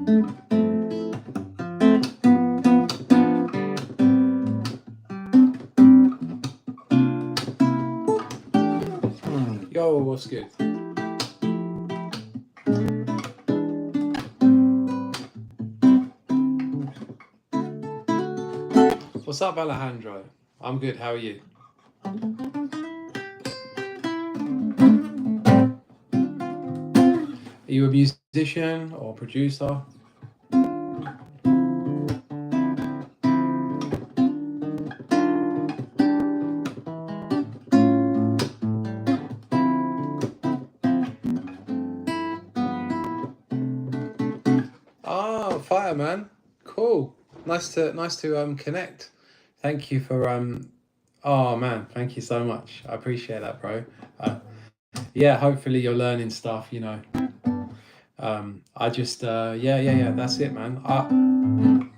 Yo, what's good? What's up, Alejandro? I'm good, how are you? Are you a musician or producer? Oh, fire, man. Cool. Nice to connect. Thank you for oh man, thank you so much. I appreciate that, bro. Yeah, hopefully you're learning stuff, you know. I just yeah, that's it, man.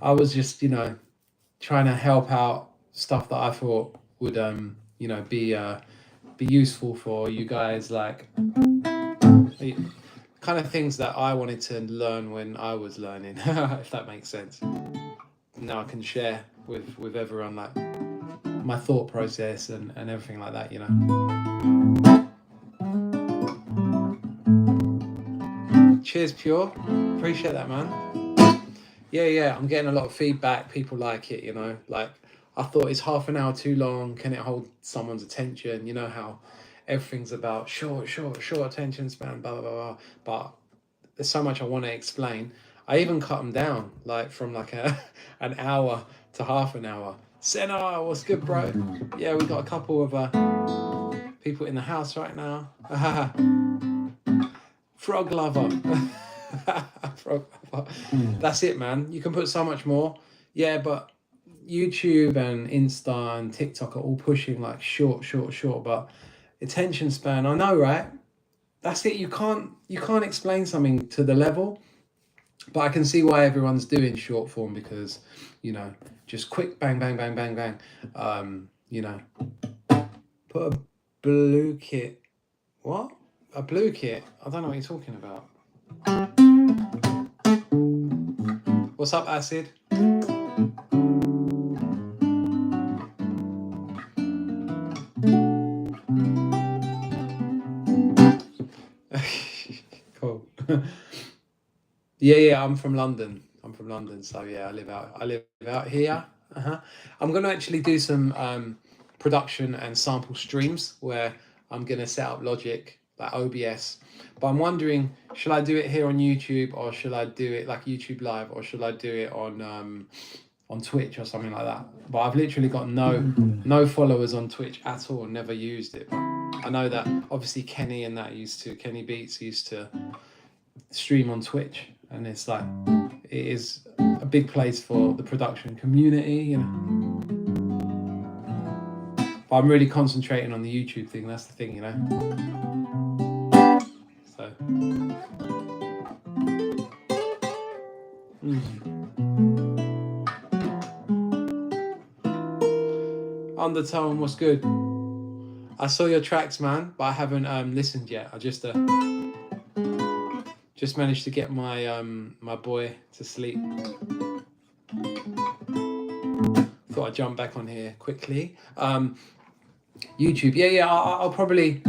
I was just, you know, trying to help out stuff that I thought would you know, be useful for you guys, like kind of things that I wanted to learn when I was learning, if that makes sense. Now I can share with everyone, like my thought process and everything like that, you know. Cheers, Pure. Appreciate that, man. Yeah, I'm getting a lot of feedback. People like it, you know. Like, I thought, it's half an hour too long. Can it hold someone's attention? You know how everything's about short attention span, blah, blah, blah, blah. But there's so much I want to explain. I even cut them down, like from like an hour to half an hour. Senna, what's good, bro? Yeah, we got a couple of people in the house right now. Frog lover. Frog lover. That's it, man. You can put so much more. Yeah, but YouTube and Insta and TikTok are all pushing like short. But attention span, I know, right? That's it. You can't explain something to the level. But I can see why everyone's doing short form, because, you know, just quick bang. You know, put a blue kit. What? A blue kit? I don't know what you're talking about. What's up, Acid? Cool. Yeah, I'm from London. So yeah, I live out here. I'm gonna actually do some production and sample streams where I'm gonna set up Logic, like OBS. But I'm wondering, should I do it here on YouTube, or should I do it like YouTube Live, or should I do it on Twitch or something like that? But I've literally got no followers on Twitch at all. Never used it. But I know that obviously Kenny Beats used to stream on Twitch, and it's like, it is a big place for the production community, you know. But I'm really concentrating on the YouTube thing. That's the thing, you know. So Undertone, what's good? I saw your tracks, man, but I haven't listened yet. I just managed to get my my boy to sleep. Thought I'd jump back on here quickly. YouTube, yeah. I'll probably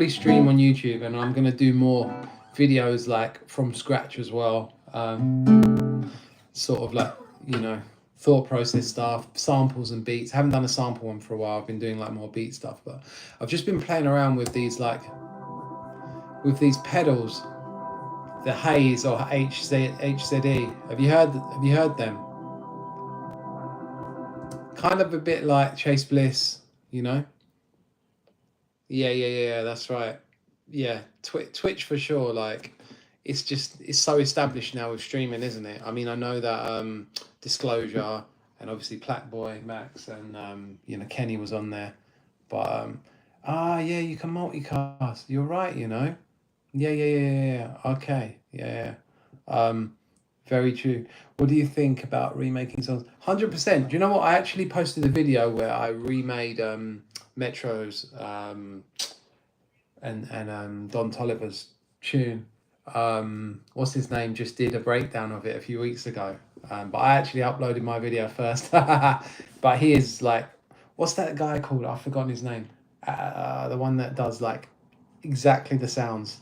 stream on YouTube, and I'm gonna do more videos like from scratch as well. Sort of like, you know, thought process stuff, samples and beats. I haven't done a sample one for a while. I've been doing like more beat stuff, but I've just been playing around with these pedals, the Haze or HZE. Have you heard them? Kind of a bit like Chase Bliss, you know. Yeah, that's right. Yeah, Twitch for sure. Like, it's so established now with streaming, isn't it? I mean, I know that Disclosure and obviously Plackboy Max and you know, Kenny was on there, but yeah, you can multicast. You're right, you know. Yeah. Okay, yeah. Very true. What do you think about remaking songs? 100%. Do you know what? I actually posted a video where I remade Metro's and Don Toliver's tune. what's his name, just did a breakdown of it a few weeks ago. But I actually uploaded my video first. But he is like, what's that guy called? I've forgotten his name. The one that does like exactly the sounds.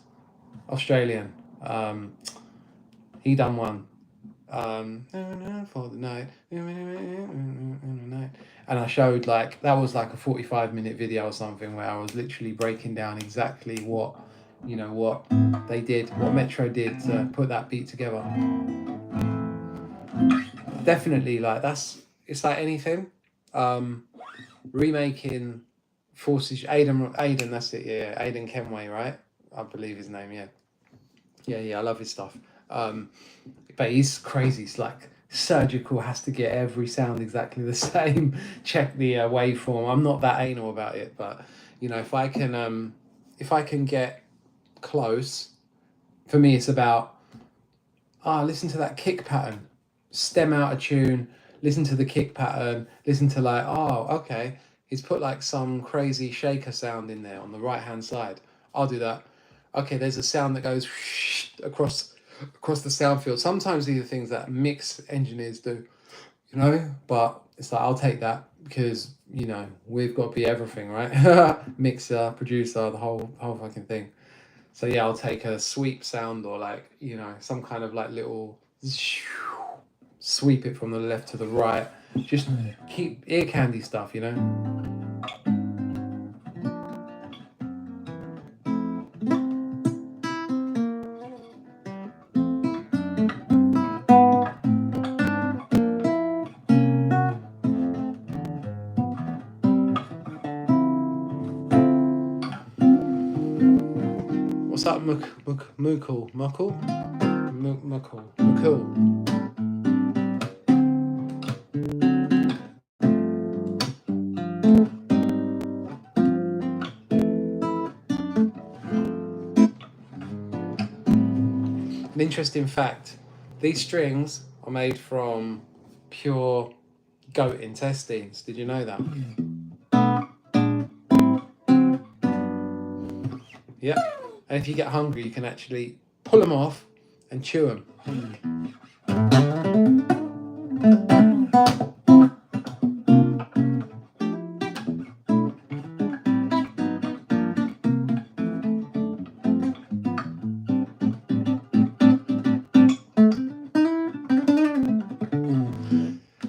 Australian. He done one. For the night. And I showed like, that was like a 45-minute video or something where I was literally breaking down exactly what, you know, what they did, what Metro did to put that beat together. Definitely, like, it's like anything. Remaking Forces, Aiden, that's it, yeah, Aiden Kenway, right? I believe his name, yeah. I love his stuff. But he's crazy. It's like surgical, has to get every sound exactly the same. Check the waveform. I'm not that anal about it, but you know, if I can get close, for me, it's about listen to that kick pattern, stem out a tune, listen to the kick pattern, listen to like, okay, he's put like some crazy shaker sound in there on the right hand side. I'll do that. Okay, there's a sound that goes across the sound field. Sometimes these are things that mix engineers do, you know, but it's like, I'll take that because, you know, we've got to be everything, right? Mixer, producer, the whole fucking thing. So yeah, I'll take a sweep sound or like, you know, some kind of like little sweep it from the left to the right. Just keep ear candy stuff, you know. What's up, Mukul? An interesting fact, these strings are made from pure goat intestines. Did you know that? Yep. And if you get hungry, you can actually pull them off and chew them.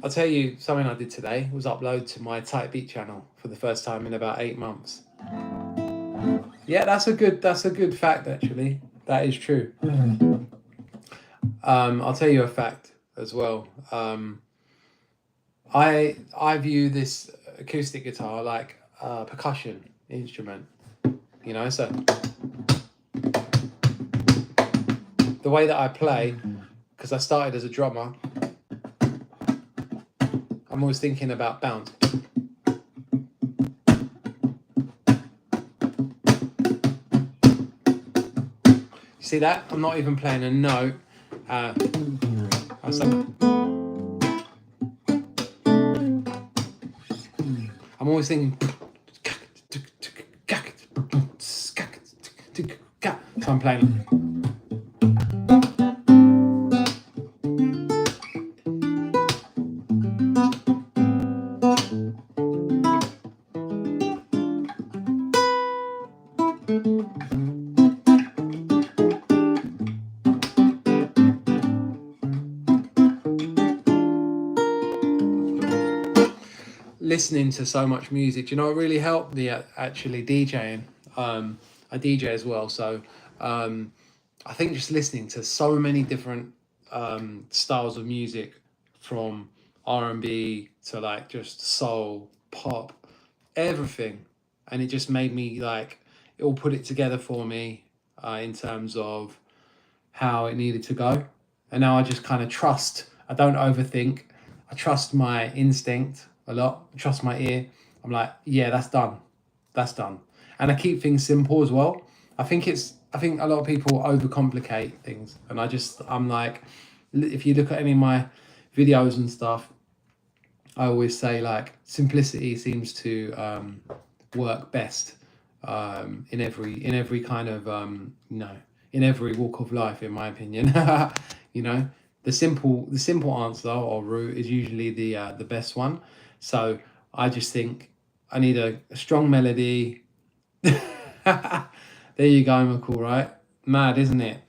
I'll tell you something I did today was upload to my Tight Beat channel for the first time in about 8 months. Yeah, that's a good fact actually. That is true. I'll tell you a fact as well. I view this acoustic guitar like a percussion instrument. You know, so the way that I play, because I started as a drummer, I'm always thinking about bounce. You see that? I'm not even playing a note. I'm always thinking. So I'm playing. Listening to so much music, do you know what really helped me actually DJing? I DJ as well, so I think just listening to so many different styles of music, from R&B to like just soul, pop, everything, and it just made me like, it all put it together for me in terms of how it needed to go. And now I just kind of trust. I don't overthink. I trust my instinct a lot. I trust my ear. I'm like, yeah, that's done. That's done. And I keep things simple as well. I think a lot of people overcomplicate things. And I'm like, if you look at any of my videos and stuff, I always say like simplicity seems to work best in every kind of in every walk of life, in my opinion. You know, the simple answer or route is usually the best one. So I just think I need a strong melody. There you go, McCall, right? Mad, isn't it?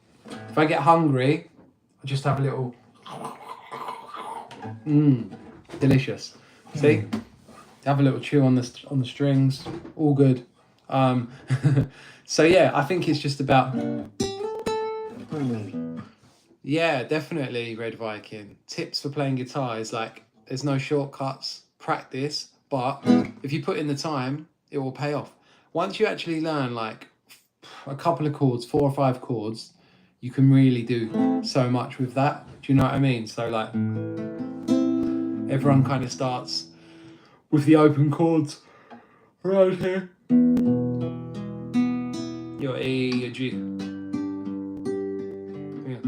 If I get hungry, I just have a little. Delicious. See, have a little chew on the strings. All good. Um, so yeah, I think it's just about. Yeah, definitely, Red Viking. Tips for playing guitar is like there's no shortcuts. Practice, but if you put in the time, it will pay off. Once you actually learn like a couple of chords, 4 or 5 chords, you can really do so much with that. Do you know what I mean? So like everyone kind of starts with the open chords right here. Your E, your G. Yeah.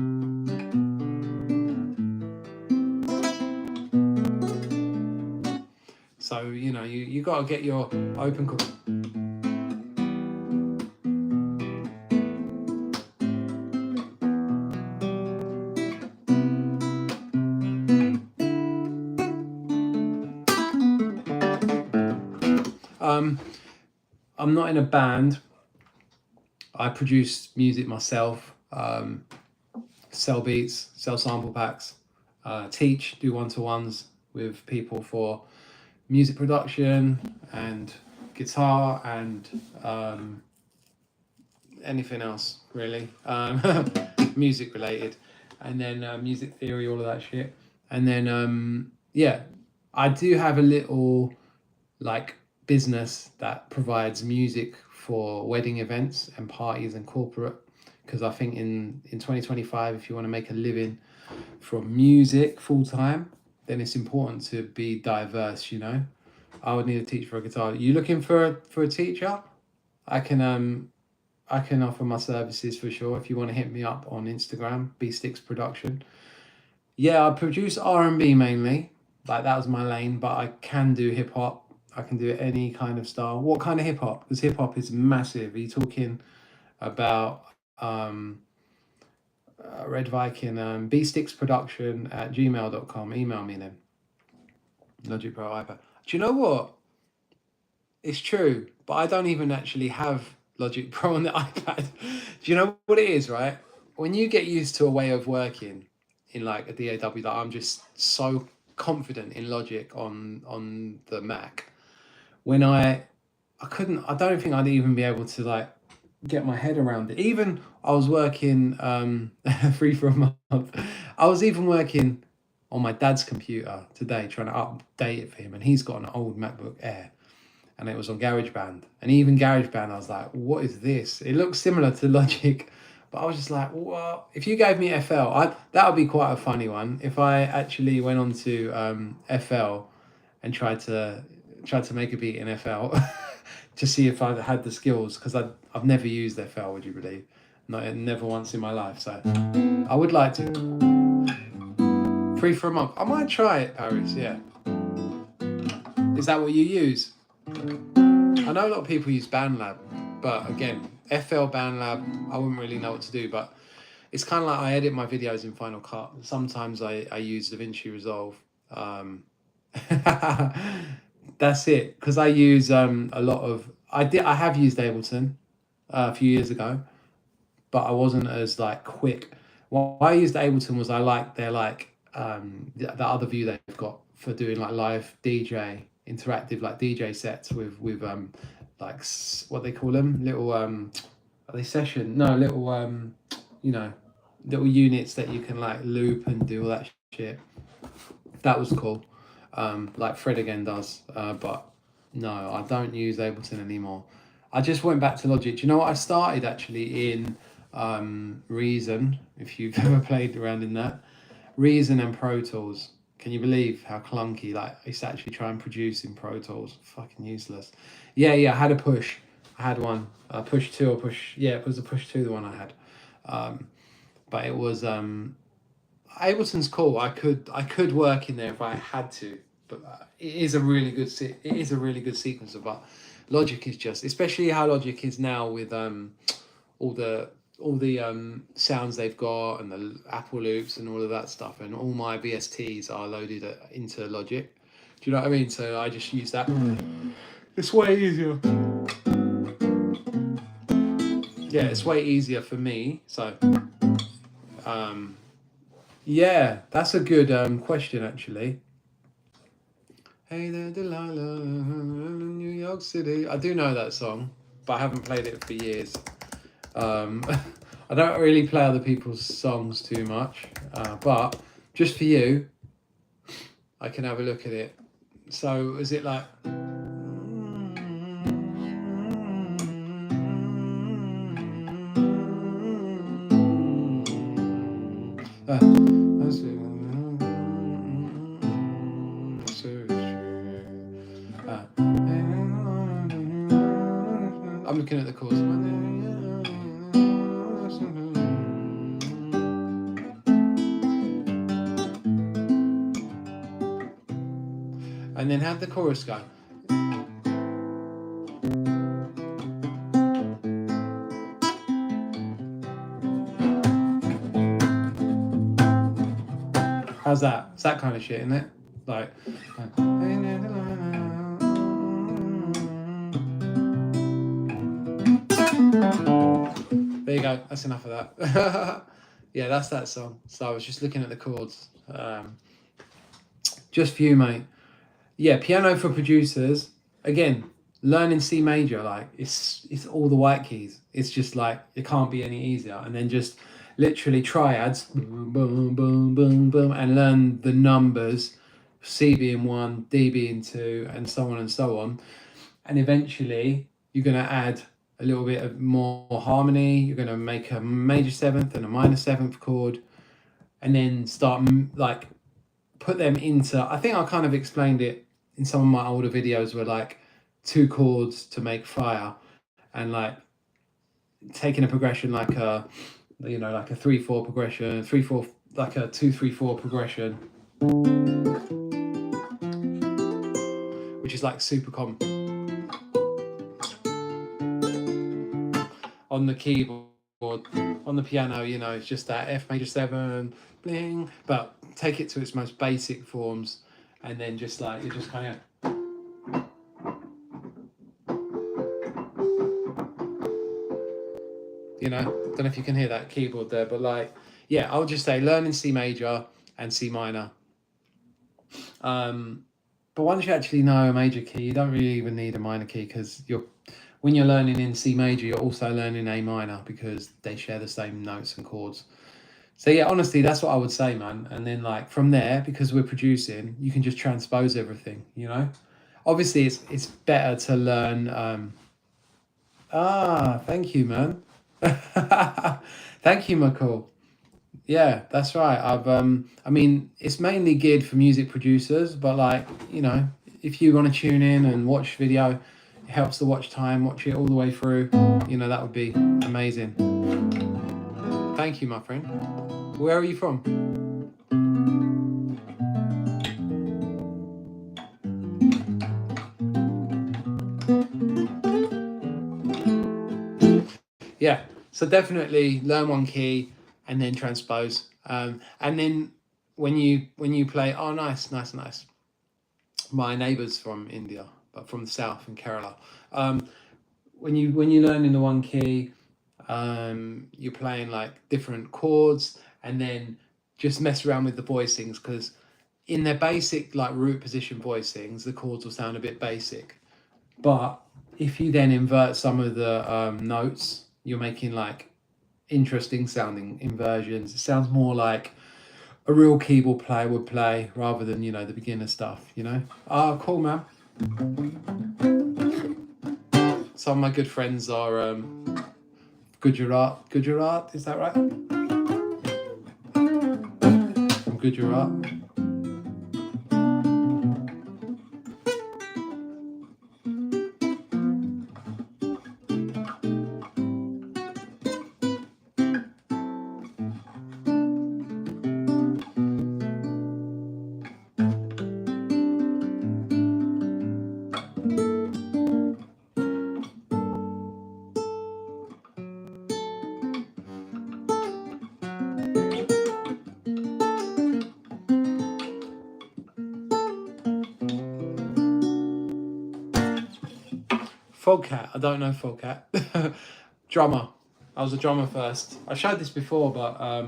So you know you got to get your open chord. I'm not in a band. I produce music myself, sell beats, sell sample packs, teach, do one-to-ones with people for music production and guitar and anything else really, music related, and then music theory, all of that shit. And then yeah, I do have a little like business that provides music for wedding events and parties and corporate, because I think in 2025, if you want to make a living from music full time, then it's important to be diverse, you know. I would need a teacher for a guitar. You looking for a teacher? I can offer my services for sure. If you want to hit me up on Instagram, Stix Production. Yeah, I produce R&B mainly. Like that was my lane, but I can do hip hop. I can do any kind of style. What kind of hip hop? Because hip hop is massive. Are you talking about Red Viking? bstixproduction@gmail.com. Email me then. Logic Pro iPad. Do you know what? It's true, but I don't even actually have Logic Pro on the iPad. Do you know what it is, right? When you get used to a way of working in like a DAW, that I'm just so confident in Logic on the Mac. When I don't think I'd even be able to like get my head around it. Even I was working free for a month. I was even working on my dad's computer today trying to update it for him, and he's got an old MacBook Air, and it was on GarageBand. And even GarageBand, I was like, what is this? It looks similar to Logic, but I was just like, what? If you gave me FL, that would be quite a funny one. If I actually went on to FL and tried to make a beat in FL to see if I had the skills, because I've never used FL, would you believe? Never once in my life. So I would like to. Free for a month. I might try it, Paris. Yeah. Is that what you use? I know a lot of people use BandLab, but again, FL BandLab, I wouldn't really know what to do. But it's kind of like I edit my videos in Final Cut. Sometimes I use DaVinci Resolve. That's it, because I use a lot of I have used Ableton a few years ago, but I wasn't as like quick. Why I used Ableton was I like their like the other view they've got for doing like live DJ interactive like DJ sets with like what they call them, little are they session, no, little you know, little units that you can like loop and do all that shit. That was cool. Like Fred again does, but no, I don't use Ableton anymore. I just went back to Logic. Do you know what I started actually in Reason, if you've ever played around in that? Reason and Pro Tools. Can you believe how clunky like I used to actually try and produce in Pro Tools? Fucking useless. Yeah, I had a Push. I had one. Push 2 or Push... Yeah, it was a Push 2, the one I had. But it was... Ableton's cool. I could work in there if I had to, but it is a really good sequencer. But Logic is just, especially how Logic is now with all the all the sounds they've got and the Apple loops and all of that stuff, and all my VSTs are loaded into Logic. Do you know what I mean? So I just use that. It's way easier. Yeah, it's way easier for me. So, yeah, that's a good question actually. Hey there, Delilah, New York City. I do know that song, but I haven't played it for years. I don't really play other people's songs too much, but just for you, I can have a look at it. So is it like? I'm looking at the chords. And then have the chorus go. How's that? It's that kind of shit, isn't it? Like. There you go. That's enough of that. Yeah, that's that song. So I was just looking at the chords. Just for you, mate. Yeah, piano for producers. Again, learning C major, like it's all the white keys. It's just like it can't be any easier. And then just literally triads, boom, boom, boom, boom, boom, and learn the numbers, C being 1, D being 2, and so on and so on. And eventually you're gonna add a little bit of more harmony. You're gonna make a major 7th and a minor 7th chord, and then start like put them into. I think I kind of explained it in some of my older videos, where like 2 chords to make fire, and like taking a progression like a, you know, like a 3/4 progression, 3/4, like a 2/3/4 progression, which is like super common on the keyboard. On the piano, you know, it's just that F major 7, bling, but take it to its most basic forms, and then just like you're just kind of. You know, don't know if you can hear that keyboard there, but like, yeah, I'll just say learn in C major and C minor. But once you actually know a major key, you don't really even need a minor key, because when you're learning in C major, you're also learning A minor, because they share the same notes and chords. So yeah, honestly, that's what I would say, man. And then like from there, because we're producing, you can just transpose everything, you know. Obviously, it's better to learn. Thank you, man. Thank you, McCall. Yeah, that's right. I mean, it's mainly geared for music producers, but like, you know, if you want to tune in and watch video, it helps the watch time, watch it all the way through, you know, that would be amazing. Thank you, my friend. Where are you from? Yeah, so definitely learn one key and then transpose. And then when you play, oh, nice. My neighbour's from India, but from the south, in Kerala. When you learn in the one key, you're playing like different chords, and then just mess around with the voicings, because in their basic like root position voicings, the chords will sound a bit basic. But if you then invert some of the notes, you're making like interesting sounding inversions. It sounds more like a real keyboard player would play, rather than, you know, the beginner stuff, you know. Oh, cool, man. Some of my good friends are Gujarat, is that right? From Gujarat. Fogcat. I don't know Fogcat. Drummer. I was a drummer first. I showed this before, but I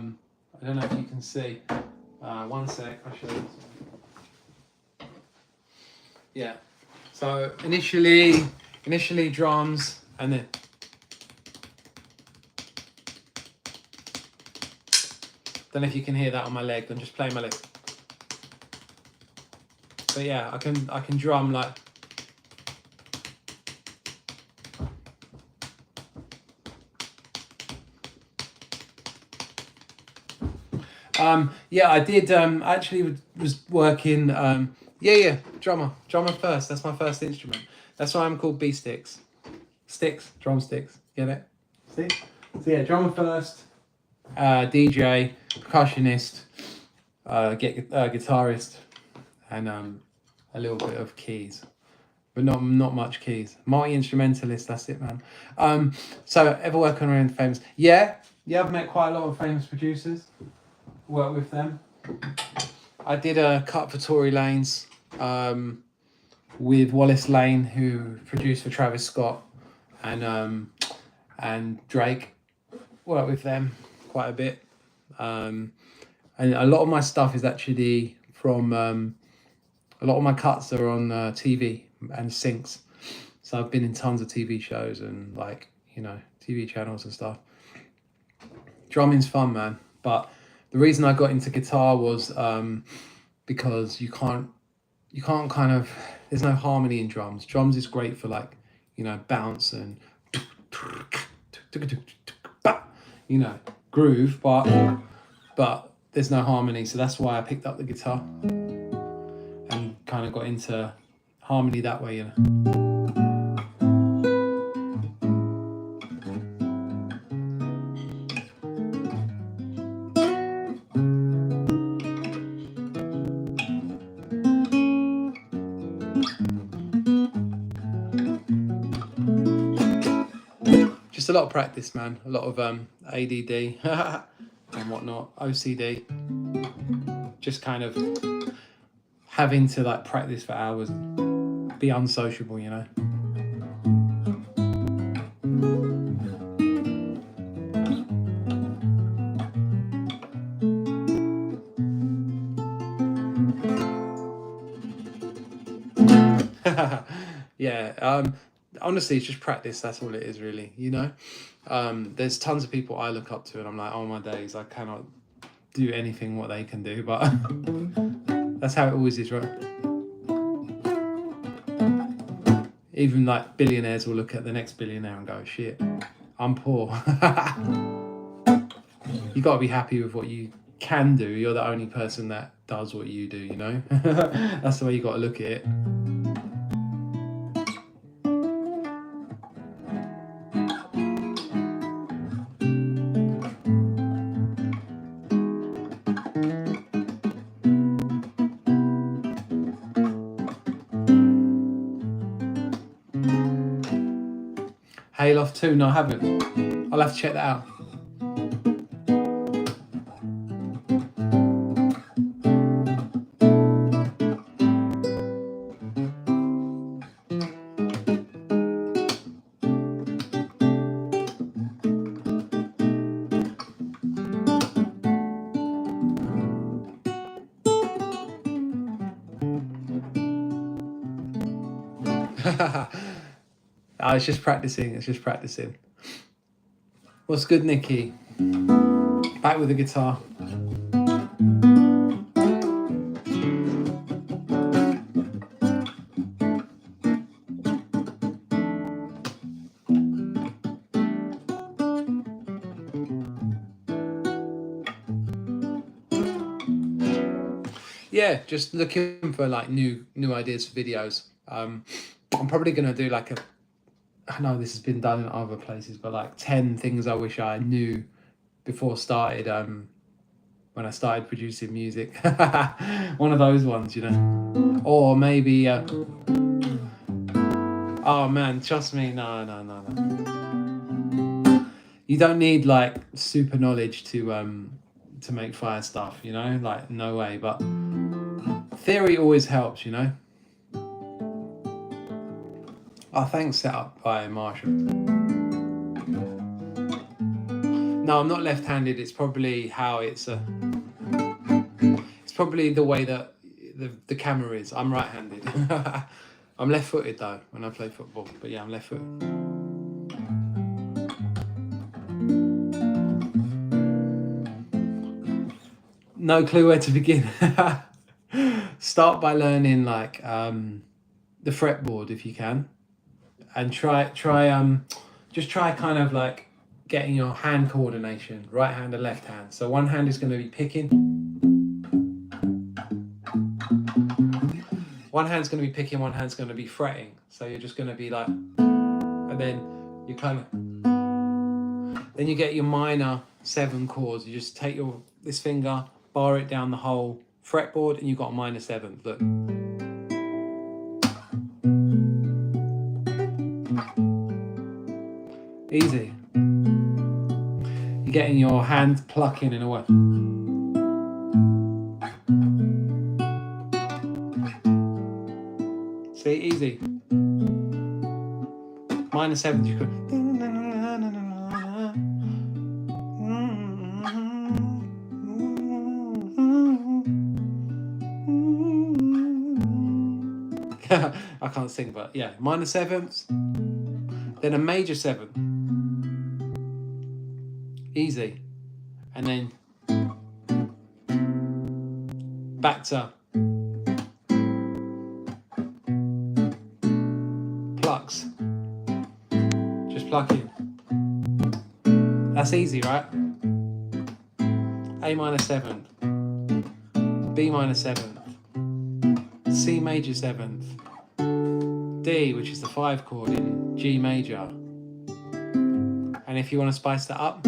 don't know if you can see. One sec. I'll show you. Yeah. So initially drums, and then don't know if you can hear that on my leg. I'm just playing my leg. But yeah, I can drum like. Yeah, I did. Actually, was working. Yeah, drummer first. That's my first instrument. That's why I'm called Stix. Stix, drumsticks. Get it? See? So yeah, drummer first. DJ, percussionist, guitarist, and a little bit of keys, but not much keys. Multi-instrumentalist. That's it, man. So ever working around famous? Yeah. I've met quite a lot of famous producers. Work with them. I did a cut for Tory Lanez with Wallace Lane, who produced for Travis Scott and Drake. Worked with them quite a bit. And a lot of my stuff is actually from a lot of my cuts are on TV and syncs. So I've been in tons of TV shows and like, TV channels and stuff. Drumming's fun, man. But the reason I got into guitar was because you can't kind of, there's no harmony in drums. Drums is great for like, bounce and groove, but there's no harmony. So that's why I picked up the guitar and kind of got into harmony that way, Just a lot of practice, man. A lot of ADD and whatnot, OCD. Just kind of having to like practice for hours and be unsociable, Yeah. Honestly, it's just practice. That's all it is, really. There's tons of people I look up to, and I'm like, oh my days, I cannot do anything what they can do. But that's how it always is, right? Even like billionaires will look at the next billionaire and go, shit, I'm poor. You got to be happy with what you can do. You're the only person that does what you do, That's the way you got to look at it. Hayloft 2? No, I haven't. I'll have to check that out. Oh, it's just practicing. What's good, Nikki? Back with the guitar. Yeah, just looking for like new ideas for videos. I'm probably gonna do like I know this has been done in other places, but like 10 things I wish I knew before started when I started producing music. One of those ones, or maybe oh man, trust me, no. You don't need like super knowledge to make fire stuff, like no way, but theory always helps, Oh, thanks, set up by Marshall. No, I'm not left-handed. It's probably how it's probably the way that the camera is. I'm right-handed. I'm left-footed though when I play football. But yeah, I'm left-footed. No clue where to begin. Start by learning like the fretboard if you can, and try just try kind of like getting your hand coordination, right hand and left hand. So one hand is going to be picking, one hand's going to be picking, one hand's going to be fretting. So you're just going to be like, and then you kind of, then you get your minor 7 chords. You just take this finger, bar it down the whole fretboard, and you've got a minor 7th. Look. Easy. You're getting your hand plucking in a way. See, easy. Minor 7th, you could. I can't sing, but yeah, minor 7ths, then a major 7th, easy, and then back to plucks, just plucking. That's easy, right? A minor 7th, B minor 7th, C major 7th, D, which is the 5 chord in G major. And if you want to spice that up,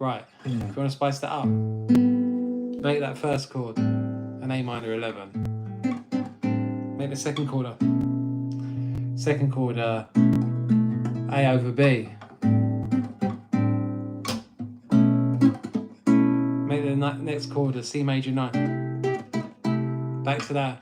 right, if you want to spice that up, make that first chord an A minor 11. Make the second chord A over B. Make the next chord a C major 9. Back to that.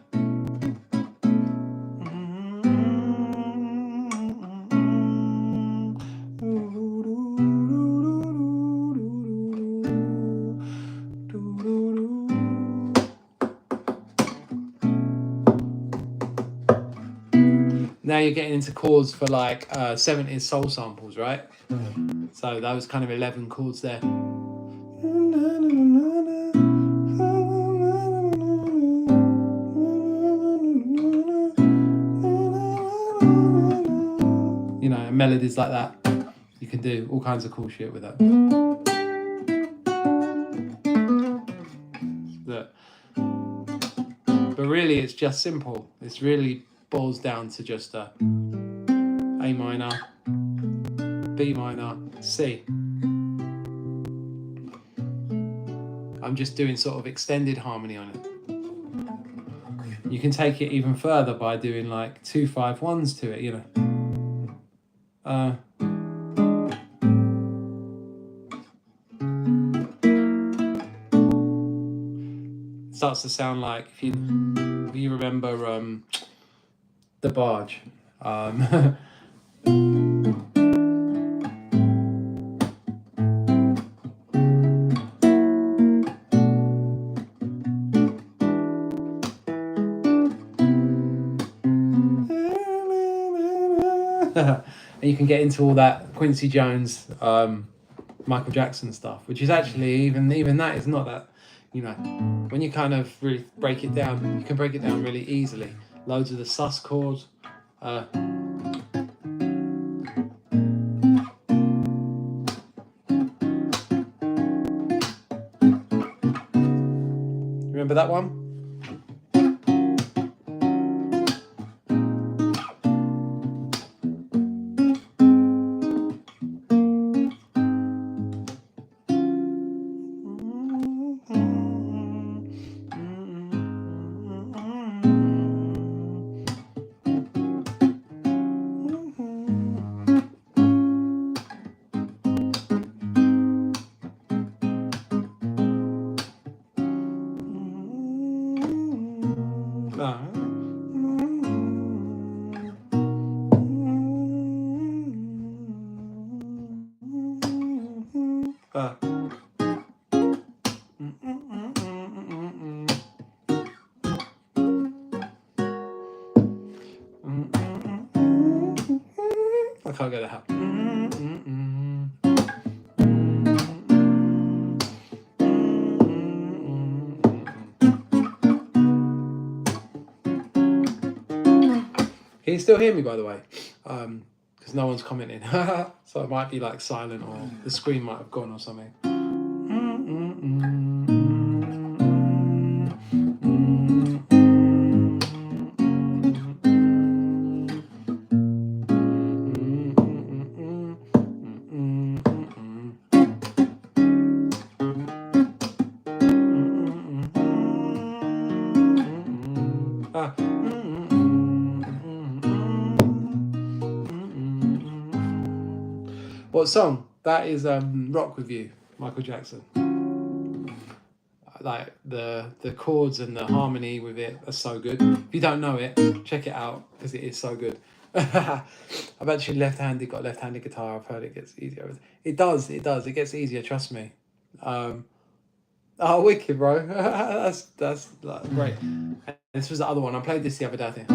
Now you're getting into chords for like 70s soul samples, right? So those kind of 11 chords there. You know, melodies like that. You can do all kinds of cool shit with that. But really, it's just simple. It's really boils down to just a A minor, B minor, C. I'm just doing sort of extended harmony on it. You can take it even further by doing like 2 5-1s to it, you know. It starts to sound like if you remember the barge. And you can get into all that Quincy Jones, Michael Jackson stuff, which is actually even that is not that, you know, when you kind of really break it down, you can break it down really easily. Loads of the sus chords. Remember that one? can't get that out. Can you still hear me, by the way? Because no one's commenting. So it might be like silent, or the screen might have gone or something. What song? That is Rock With You, Michael Jackson. Like the chords and the harmony with it are so good. If you don't know it, check it out because it is so good. I've actually got left-handed guitar. I've heard it gets easier. It does. It gets easier. Trust me. Oh, wicked, bro. that's like, great. And this was the other one. I played this the other day, I think.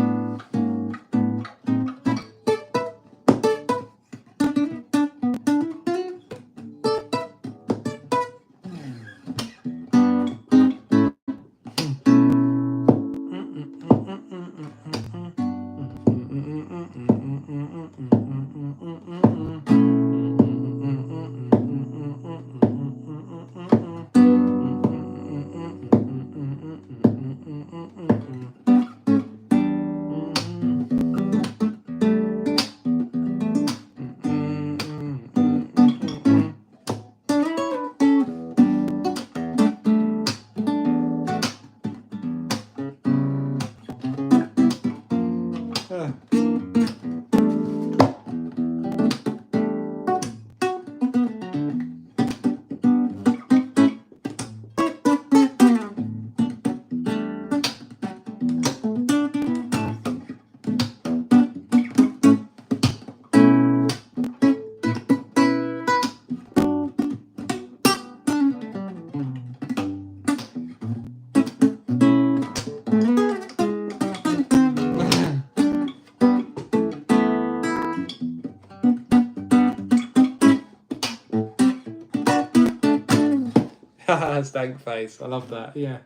Stank face. I love that. Yeah.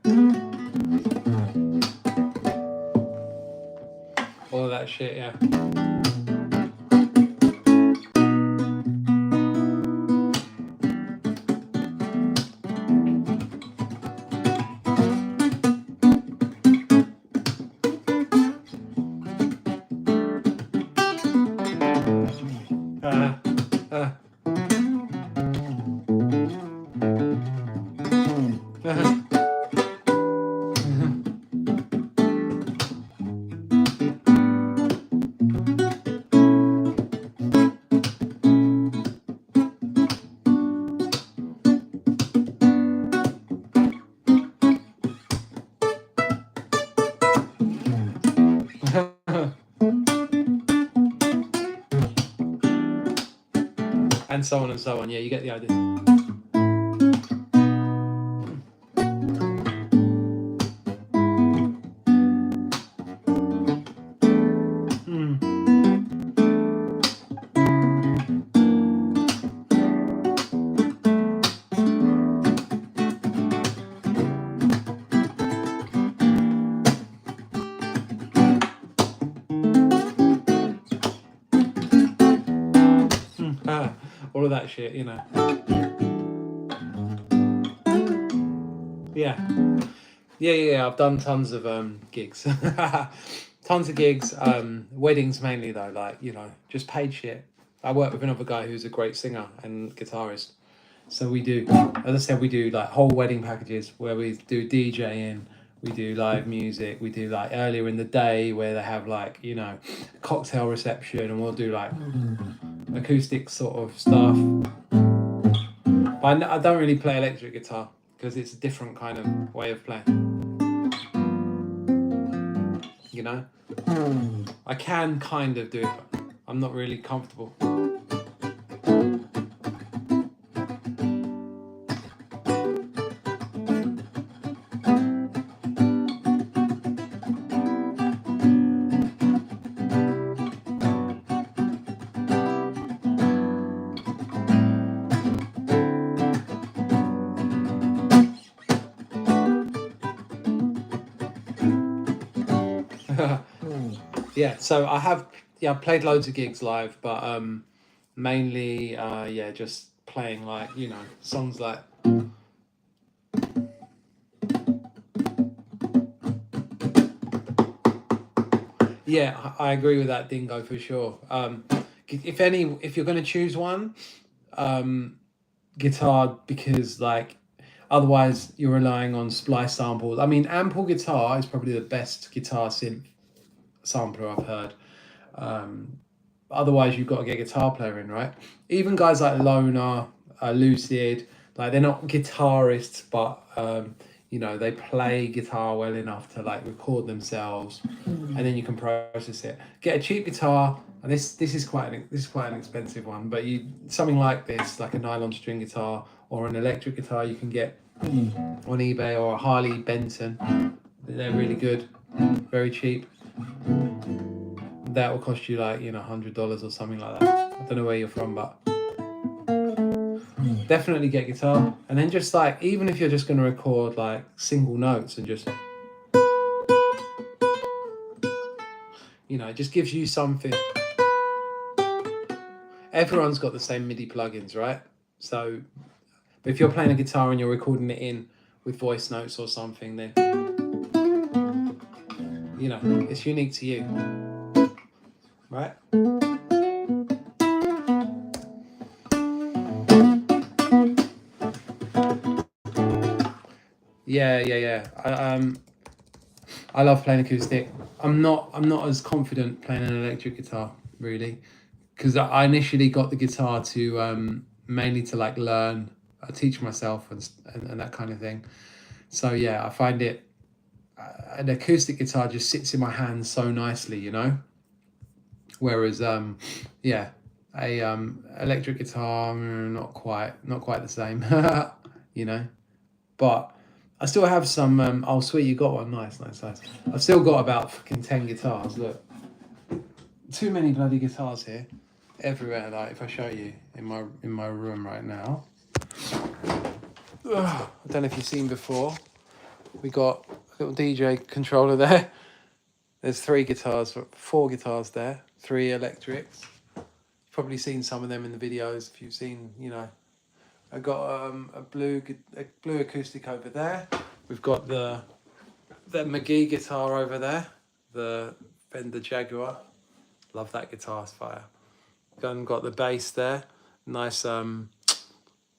All of that shit. Yeah. And so on and so on. Yeah, you get the idea. All of that shit, you know. Yeah. I've done tons of gigs. Tons of gigs. Weddings mainly though, like, you know, just paid shit. I work with another guy who's a great singer and guitarist. So we do, as I said, we do like whole wedding packages where we do DJing, we do live music, we do like earlier in the day where they have like, you know, cocktail reception, and we'll do like acoustic sort of stuff. But I don't really play electric guitar because it's a different kind of way of playing. You know? I can kind of do it, but I'm not really comfortable. Yeah, so I've played loads of gigs live, but mainly just playing like, songs like, yeah, I agree with that, Dingo, for sure. If you're going to choose one, guitar, because like otherwise you're relying on splice samples. I mean, ample guitar is probably the best guitar synth sampler I've heard. Otherwise you've got to get a guitar player in, right? Even guys like Loner, Lucid, like they're not guitarists, but they play guitar well enough to like record themselves, and then you can process it. Get a cheap guitar, and this is quite an expensive one, but something like this, like a nylon string guitar or an electric guitar, you can get on eBay, or a Harley Benton. They're really good, very cheap. That will cost you like $100 or something like that. I don't know where you're from, but definitely get guitar. And then just like, even if you're just going to record like single notes and just it just gives you something. Everyone's got the same MIDI plugins, right? So but if you're playing a guitar and you're recording it in with voice notes or something, then it's unique to you, right? Yeah. I love playing acoustic. I'm not as confident playing an electric guitar, really, because I initially got the guitar to mainly to like learn, teach myself and that kind of thing. So yeah, I find it an acoustic guitar just sits in my hands so nicely, whereas a electric guitar, not quite the same. But I still have some. Oh, sweet, you got one. Nice. I've still got about fucking 10 guitars. Look, too many bloody guitars here, everywhere. Like if I show you in my room right now. I don't know if you've seen before. We got a little DJ controller there. There's 4 guitars there, 3 electrics. You've probably seen some of them in the videos if you've seen, I got a blue acoustic over there. We've got the McGee guitar over there, the Fender Jaguar. Love that guitar, it's fire. Got the bass there, nice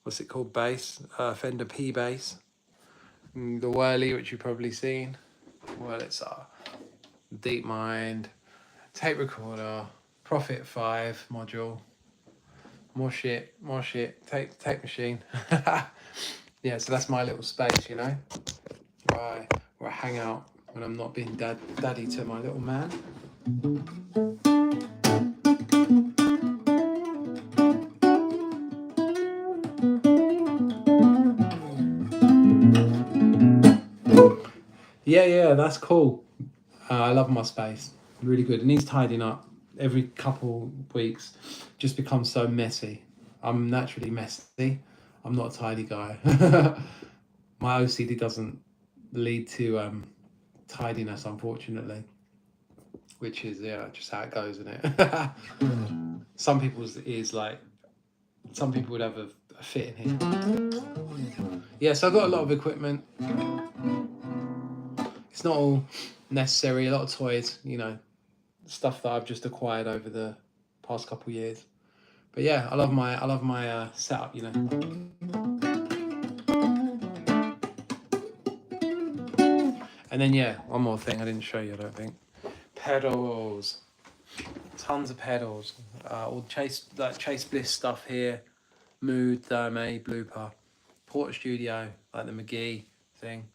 what's it called, bass? Fender P bass. And the Whirly, which you've probably seen. Wurlitzer, Deep Mind, tape recorder, Prophet 5 module. More shit, tape machine. Yeah, so that's my little space, where I hang out when I'm not being daddy to my little man. Yeah, that's cool. I love my space, really good. It needs tidying up every couple weeks. Just becomes so messy. I'm naturally messy. I'm not a tidy guy. My OCD doesn't lead to tidiness, unfortunately, which is just how it goes, isn't it? Some people's is like, some people would have a fit in here. Yeah, so I've got a lot of equipment. It's not all necessary. A lot of toys, stuff that I've just acquired over the past couple of years. But yeah, I love my setup, And then one more thing I didn't show you, I don't think. Pedals, tons of pedals. All Chase Bliss stuff here. Mood, Therme, Blooper, Porta Studio, like the McGee thing.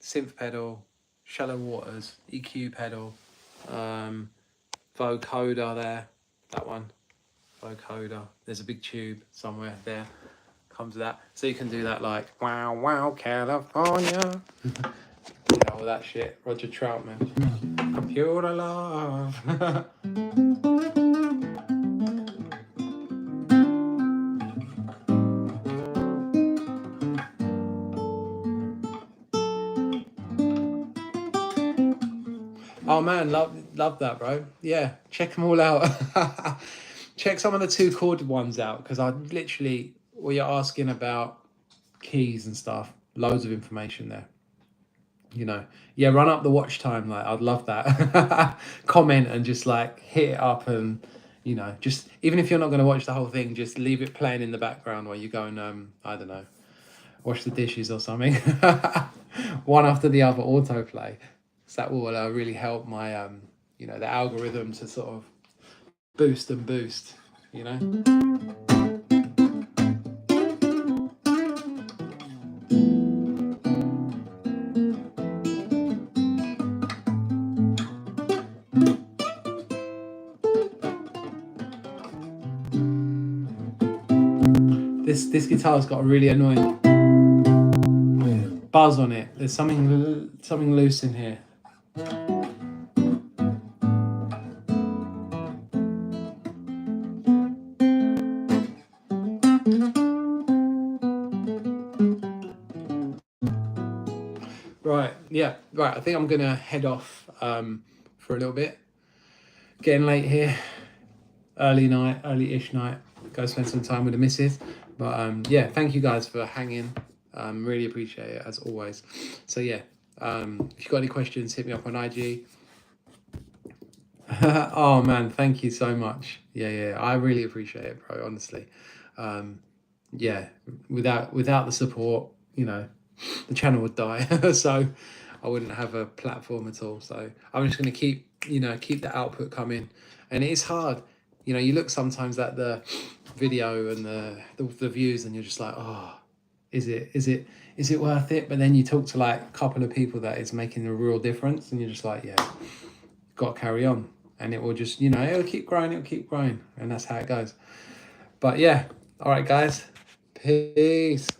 Synth pedal, Shallow Waters, EQ pedal, vocoder there, that one. Vocoder. There's a big tube somewhere there. Comes with that. So you can do that like, wow, wow, California. All that shit. Roger Troutman. Computer love. Oh man, love that, bro. Yeah, check them all out. Check some of the two chorded ones out, because I literally, well, you're asking about keys and stuff, loads of information there. You know, yeah, run up the watch time. Like, I'd love that. Comment and just like hit it up, and just even if you're not going to watch the whole thing, just leave it playing in the background while you go and I don't know, wash the dishes or something. One after the other, autoplay. So that will really help my the algorithm to sort of boost and boost. You know. This guitar's got a really annoying buzz on it. There's something loose in here. Right, yeah, right. I think I'm gonna head off for a little bit. Getting late here. Early-ish night. Go spend some time with the missus. But yeah, thank you guys for hanging. Really appreciate it as always. So yeah, if you've got any questions, hit me up on IG. Oh man, thank you so much. Yeah, I really appreciate it, bro. Honestly, yeah. Without the support, the channel would die. So I wouldn't have a platform at all. So I'm just going to keep the output coming, and it is hard. You look sometimes at the video and the views, and you're just like, oh, is it worth it? But then you talk to like a couple of people that it's making a real difference, and you're just like, yeah, got to carry on, and it will just it'll keep growing, and that's how it goes. But yeah, all right, guys, peace.